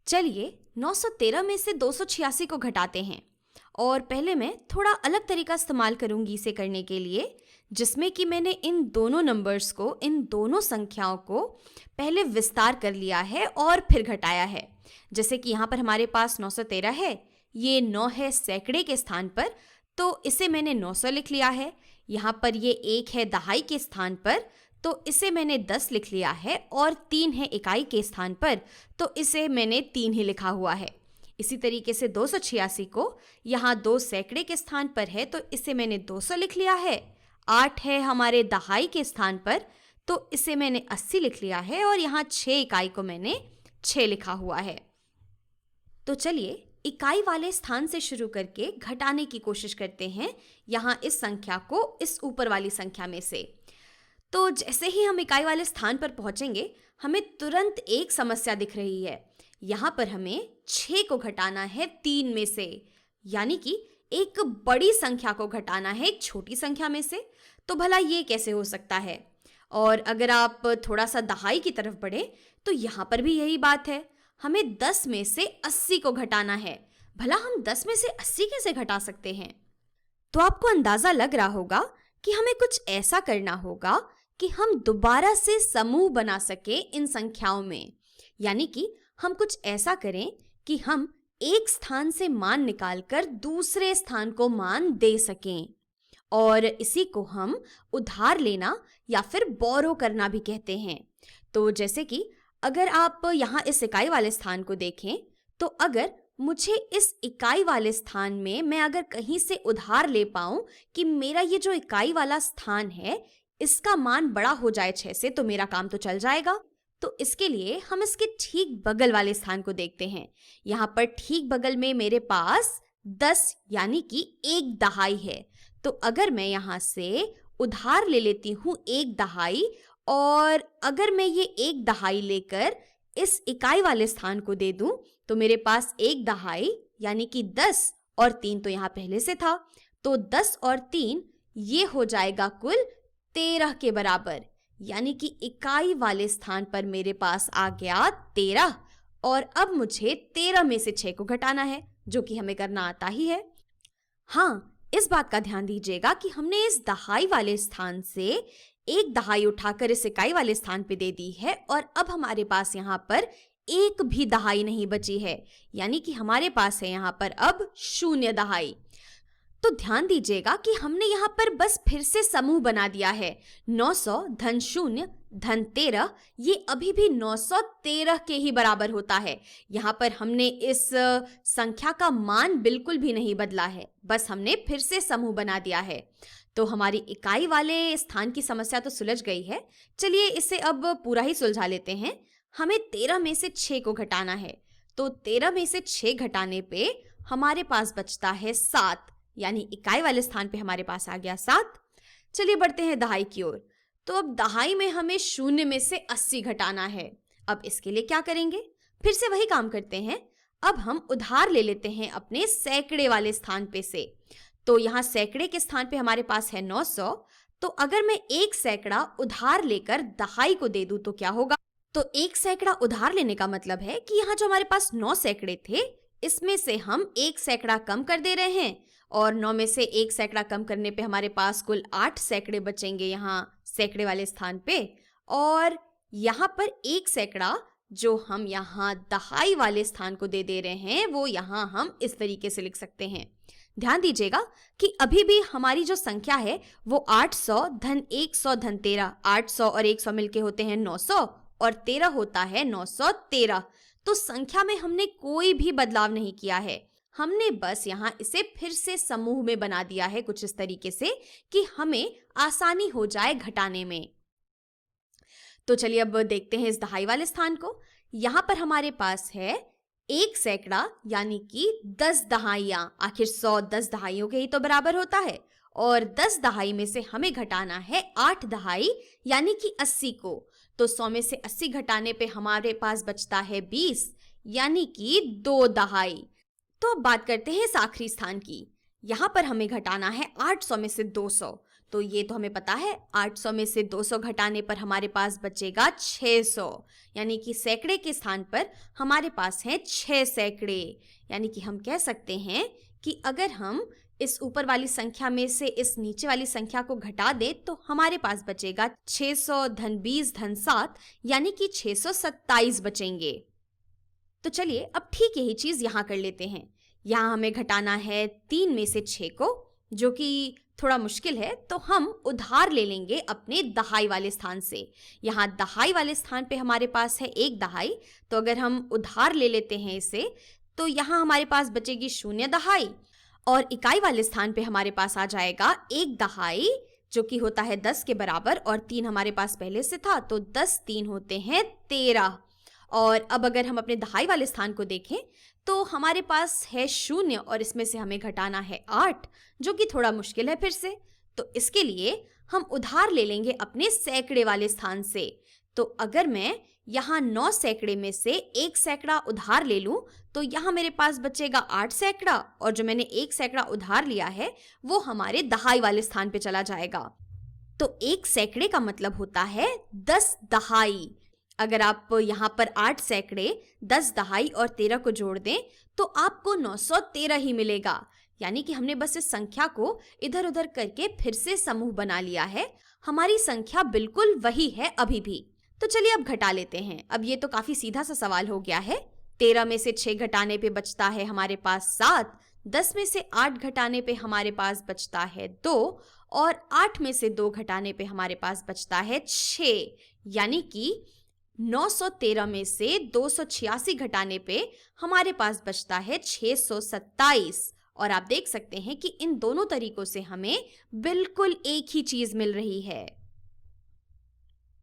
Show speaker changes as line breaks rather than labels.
चलिए 913 में से 286 को घटाते हैं। और पहले मैं थोड़ा अलग तरीका इस्तेमाल करूंगी इसे करने के लिए, जिसमें कि मैंने इन दोनों नंबर्स को, इन दोनों संख्याओं को पहले विस्तार कर लिया है और फिर घटाया है। जैसे कि यहाँ पर हमारे पास 913 है, ये 9 है सैकड़े के स्थान पर, तो इसे मैंने 900 लिख लिया है। यहाँ पर ये 1 है दहाई के स्थान पर, तो इसे मैंने 10 लिख लिया है। और 3 है इकाई के स्थान पर, तो इसे मैंने 3 ही लिखा हुआ है। इसी तरीके से 286 को यहाँ 2 सैकड़े के स्थान पर है, तो इसे मैंने 200 लिख लिया है। 8 है हमारे दहाई के स्थान पर, तो इसे मैंने 80 लिख लिया है। और यहाँ 6 इकाई को मैंने 6 लिखा हुआ है। तो चलिए इकाई वाले स्थान से शुरू करके घटाने की कोशिश करते हैं यहाँ इस संख्या को इस ऊपर वाली संख्या में से। तो जैसे ही हम इकाई वाले स्थान पर पहुंचेंगे, हमें तुरंत एक समस्या दिख रही है। यहाँ पर हमें 6 को घटाना है 3 में से, यानी कि एक बड़ी संख्या को घटाना है एक छोटी संख्या में से। तो भला ये कैसे हो सकता है? और अगर आप थोड़ा सा दहाई की तरफ बढ़े तो यहाँ पर भी यही बात है। हमें 10 में से 80 को घटाना है। भला हम 10 में से 80 कैसे घटा सकते हैं? तो आपको अंदाजा लग रहा होगा कि हमें कुछ ऐसा करना होगा कि हम दोबारा से समूह बना सके इन संख्याओं में। यानी कि हम कुछ ऐसा करें कि हम एक स्थान से मान निकालकर दूसरे स्थान को मान दे सकें, और इसी को हम उधार लेना या फिर बोरो करना भी कहते हैं। तो जैसे कि अगर आप यहाँ इस इकाई वाले स्थान को देखें, तो अगर मुझे इस इकाई वाले स्थान में मैं अगर कहीं से उधार ले पाऊं कि मेरा ये जो इकाई वाला स्थान है इसका मान बड़ा हो जाए 6 से, तो मेरा काम तो चल जाएगा। तो इसके लिए हम इसके ठीक बगल वाले स्थान को देखते हैं। यहाँ पर ठीक बगल में मेरे पास 10 यानी कि 1 दहाई है। तो अगर मैं यहाँ से उधार ले लेती हूँ 1 दहाई, और अगर मैं ये 1 दहाई लेकर इस इकाई वाले स्थान को दे दूं, तो मेरे पास 1 दहाई यानी कि 10 और 3 तो यहाँ पहले से था, तो 10 और 3 ये हो जाएगा कुल 13 के बराबर। यानी कि इकाई वाले स्थान पर मेरे पास आ गया 13, और अब मुझे 13 में से 6 को घटाना है, जो कि हमें करना आता ही है। हाँ, इस बात का ध्यान दीजिएगा कि हमने इस दहाई वाले स्थान से 1 दहाई उठाकर इस इकाई वाले स्थान पे दे दी है, और अब हमारे पास यहाँ पर एक भी दहाई नहीं बची है। यानी कि हमारे पास है यहाँ पर अब 0 दहाई। तो ध्यान दीजिएगा कि हमने यहाँ पर बस फिर से समूह बना दिया है। 900 धन 0 धन 13 ये अभी भी 913 के ही बराबर होता है। यहाँ पर हमने इस संख्या का मान बिल्कुल भी नहीं बदला है, बस हमने फिर से समूह बना दिया है। तो हमारी इकाई वाले स्थान की समस्या तो सुलझ गई है। चलिए इसे अब पूरा ही सुलझा लेते हैं। हमें 13 में से 6 को घटाना है। तो 13 में से 6 घटाने पे हमारे पास बचता है 7, यानी इकाई वाले स्थान पे हमारे पास आ गया 7। चलिए बढ़ते हैं दहाई की ओर। तो अब दहाई में हमें 0 में से 80 घटाना है। अब इसके लिए क्या करेंगे? फिर से वही काम करते हैं। अब हम उधार ले लेते हैं अपने सैकड़े वाले स्थान पे से। तो यहाँ सैकड़े के स्थान पे हमारे पास है 900। तो अगर मैं 1 सैकड़ा उधार लेकर दहाई को दे दूं तो क्या होगा? तो 1 सैकड़ा उधार लेने का मतलब है कि यहाँ जो हमारे पास 9 सैकड़े थे, इसमें से हम 1 सैकड़ा कम कर दे रहे हैं, और 9 में से 1 सैकड़ा कम करने पे हमारे पास कुल 8 सैकड़े बचेंगे यहाँ सैकड़े वाले स्थान पे। और यहाँ पर 1 सैकड़ा जो हम यहाँ दहाई वाले स्थान को दे रहे हैं, वो यहाँ हम इस तरीके से लिख सकते हैं। ध्यान दीजिएगा कि अभी भी हमारी जो संख्या है वो 800 धन 100 धन 13, 800 और 100 मिलके होते हैं 900, और 13 होता है 913। तो संख्या में हमने कोई भी बदलाव नहीं किया है। हमने बस यहाँ इसे फिर से समूह में बना दिया है कुछ इस तरीके से कि हमें आसानी हो जाए घटाने में। तो चलिए अब देखते हैं इस दहाई वाले स्थान को। यहाँ पर हमारे पास है 1 सैकड़ा यानी कि 10 दहाइयाँ। आखिर 100 10 दहाइयों के ही तो बराबर होता है, और 10 दहाई में से हमें घटाना है 8 दहाई यानी कि 80 को। तो 100 में से 80 घटाने पे हमारे पास बचता है 20 यानी कि 2 दहाई। तो अब बात करते हैं इस आखिरी स्थान की। यहाँ पर हमें घटाना है 800 में से 200। तो ये तो हमें पता है, 800 में से 200 घटाने पर हमारे पास बचेगा 600, यानी कि सैकड़े के स्थान पर हमारे पास हैं 6 सैकड़े। यानी कि हम कह सकते हैं कि अगर हम इस ऊपर वाली संख्या में से इस नीचे वाली संख्या को घटा दे तो हमारे पास बचेगा 600 धन 20 धन 7, यानी कि 627 बचेंगे। तो चलिए अब ठीक यही चीज यहाँ कर लेते हैं। यहाँ हमें घटाना है 3 में से 6 को, जो कि थोड़ा मुश्किल है, तो हम उधार ले लेंगे अपने दहाई वाले स्थान से। यहाँ दहाई वाले स्थान पे हमारे पास है 1 दहाई, तो अगर हम उधार ले लेते हैं इसे तो यहाँ हमारे पास बचेगी 0 दहाई, और इकाई वाले स्थान पे हमारे पास आ जाएगा 1 दहाई, जो कि होता है 10 के बराबर, और 3 हमारे पास पहले से था, तो 10 3 होते हैं 13। और अब अगर हम अपने दहाई वाले स्थान को देखें तो हमारे पास है 0 और इसमें से हमें घटाना है 8, जो कि थोड़ा मुश्किल है फिर से। तो इसके लिए हम उधार ले लेंगे अपने सैकड़े वाले स्थान से। तो अगर मैं यहाँ 9 सैकड़े में से 1 सैकड़ा उधार ले लूं तो यहाँ मेरे पास बचेगा 8 सैकड़ा, और जो मैंने 1 सैकड़ा उधार लिया है वो हमारे दहाई वाले स्थान पे चला जाएगा। तो 1 सैकड़े का मतलब होता है 10 दहाई। अगर आप यहाँ पर 8 सैकड़े, 10 दहाई और 13 को जोड़ दें तो आपको 913 ही मिलेगा। यानी कि हमने बस इस संख्या को इधर उधर करके फिर से समूह बना लिया है। हमारी संख्या बिल्कुल वही है अभी भी। तो चलिए अब घटा लेते हैं। अब ये तो काफी सीधा सा सवाल हो गया है। 13 में से 6 घटाने पे बचता है हमारे पास 7, 10 में से 8 घटाने पे हमारे पास बचता है 2, और 8 में से 2 घटाने पे हमारे पास बचता है 6। यानी कि 913 में से 286 घटाने पे हमारे पास बचता है 627। और आप देख सकते हैं कि इन दोनों तरीकों से हमें बिल्कुल एक ही चीज मिल रही है।